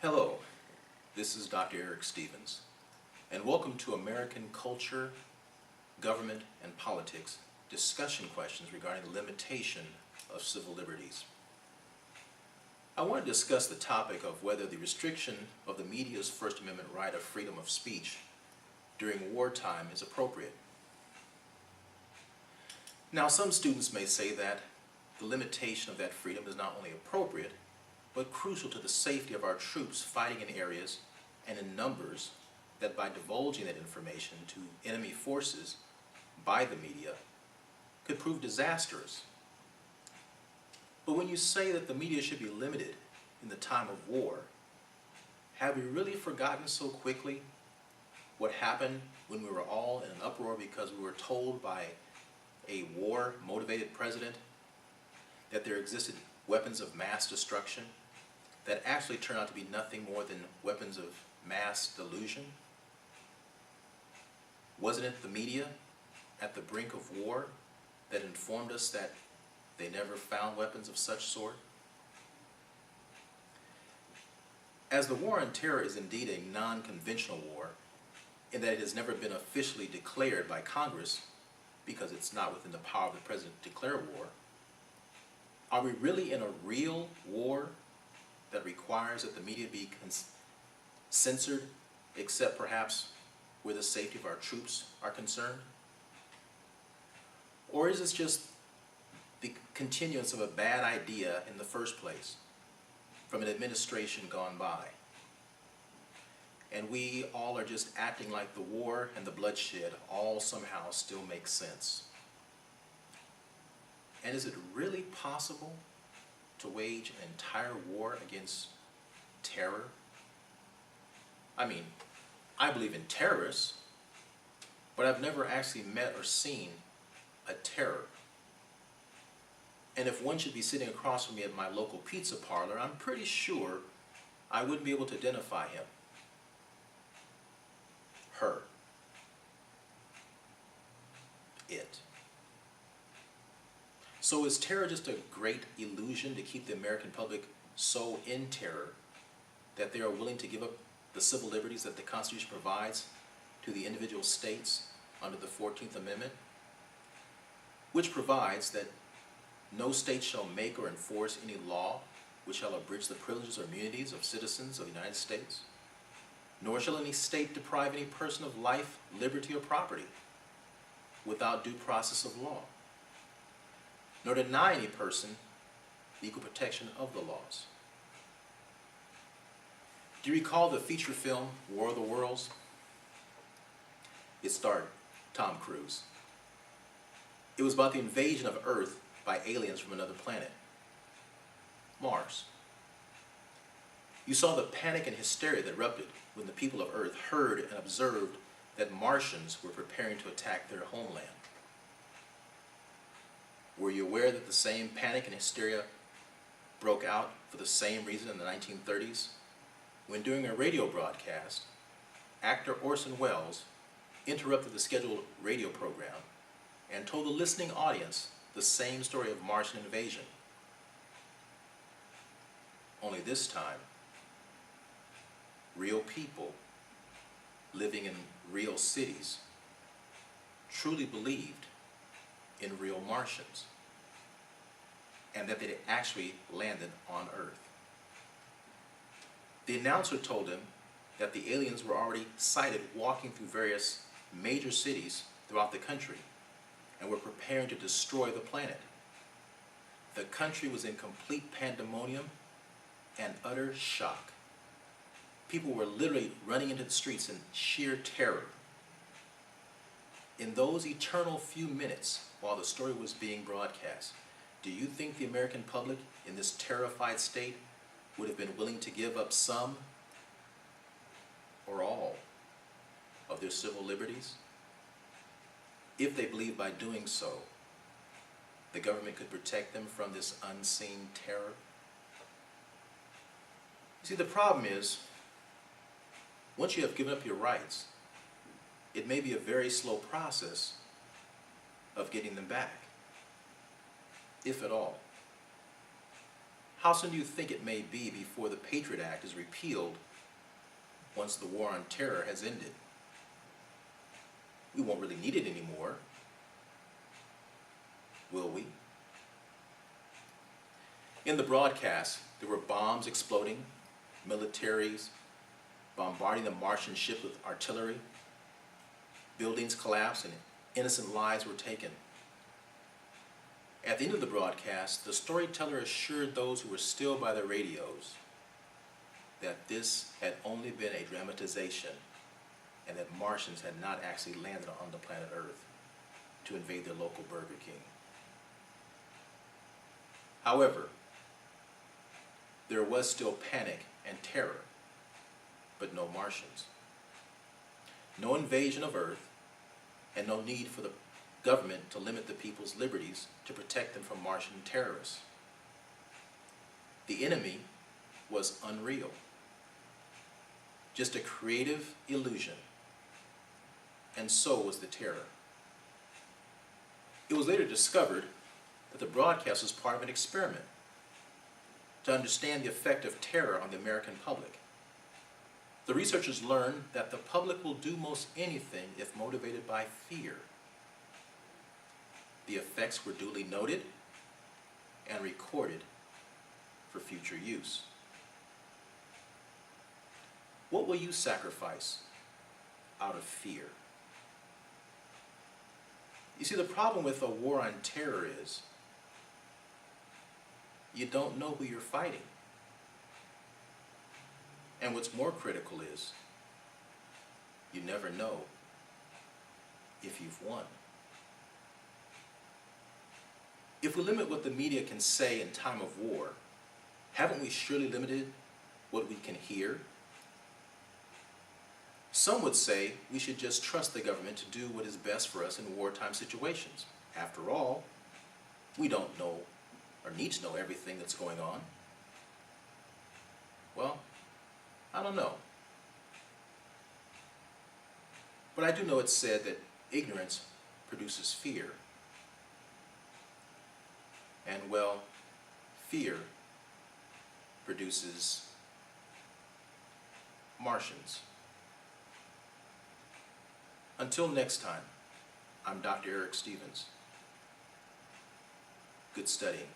Hello, this is Dr. Eric Stevens, and welcome to American Culture, Government, and Politics discussion questions regarding the limitation of civil liberties. I want to discuss the topic of whether the restriction of the media's First Amendment right of freedom of speech during wartime is appropriate. Now, some students may say that the limitation of that freedom is not only appropriate, but crucial to the safety of our troops fighting in areas and in numbers that by divulging that information to enemy forces by the media could prove disastrous. But when you say that the media should be limited in the time of war, have we really forgotten so quickly what happened when we were all in an uproar because we were told by a war-motivated president that there existed weapons of mass destruction that actually turned out to be nothing more than weapons of mass delusion? Wasn't it the media at the brink of war that informed us that they never found weapons of such sort? As the war on terror is indeed a non-conventional war, in that it has never been officially declared by Congress, because it's not within the power of the president to declare war, are we really in a real war that requires that the media be censored, except perhaps where the safety of our troops are concerned? Or is this just the continuance of a bad idea in the first place from an administration gone by? And we all are just acting like the war and the bloodshed all somehow still make sense. And is it really possible to wage an entire war against terror? I mean, I believe in terrorists, but I've never actually met or seen a terror. And if one should be sitting across from me at my local pizza parlor, I'm pretty sure I wouldn't be able to identify him. Her. It. So is terror just a great illusion to keep the American public so in terror that they are willing to give up the civil liberties that the Constitution provides to the individual states under the 14th Amendment, which provides that no state shall make or enforce any law which shall abridge the privileges or immunities of citizens of the United States, nor shall any state deprive any person of life, liberty, or property without due process of law, nor deny any person the equal protection of the laws. Do you recall the feature film, War of the Worlds? It starred Tom Cruise. It was about the invasion of Earth by aliens from another planet, Mars. You saw the panic and hysteria that erupted when the people of Earth heard and observed that Martians were preparing to attack their homeland. Were you aware that the same panic and hysteria broke out for the same reason in the 1930s, when during a radio broadcast, actor Orson Welles interrupted the scheduled radio program and told the listening audience the same story of Martian invasion? Only this time, real people living in real cities truly believed in real Martians, and that they actually landed on Earth. The announcer told him that the aliens were already sighted walking through various major cities throughout the country and were preparing to destroy the planet. The country was in complete pandemonium and utter shock. People were literally running into the streets in sheer terror. In those eternal few minutes while the story was being broadcast, do you think the American public in this terrified state would have been willing to give up some or all of their civil liberties if they believed by doing so the government could protect them from this unseen terror? You see, the problem is, once you have given up your rights, it may be a very slow process of getting them back, if at all. How soon do you think it may be before the Patriot Act is repealed once the war on terror has ended? We won't really need it anymore, will we? In the broadcast, there were bombs exploding, militaries bombarding the Martian ships with artillery, buildings collapsed, and innocent lives were taken. At the end of the broadcast, the storyteller assured those who were still by their radios that this had only been a dramatization and that Martians had not actually landed on the planet Earth to invade their local Burger King. However, there was still panic and terror, but no Martians. No invasion of Earth, and no need for the government to limit the people's liberties to protect them from Martian terrorists. The enemy was unreal, just a creative illusion, and so was the terror. It was later discovered that the broadcast was part of an experiment to understand the effect of terror on the American public. The researchers learned that the public will do most anything if motivated by fear. The effects were duly noted and recorded for future use. What will you sacrifice out of fear? You see, the problem with a war on terror is you don't know who you're fighting. And what's more critical is you never know if you've won. If we limit what the media can say in time of war, haven't we surely limited what we can hear? Some would say we should just trust the government to do what is best for us in wartime situations. After all, we don't know or need to know everything that's going on. Well, I don't know. But I do know it's said that ignorance produces fear. And well, fear produces Martians. Until next time, I'm Dr. Eric Stevens. Good studying.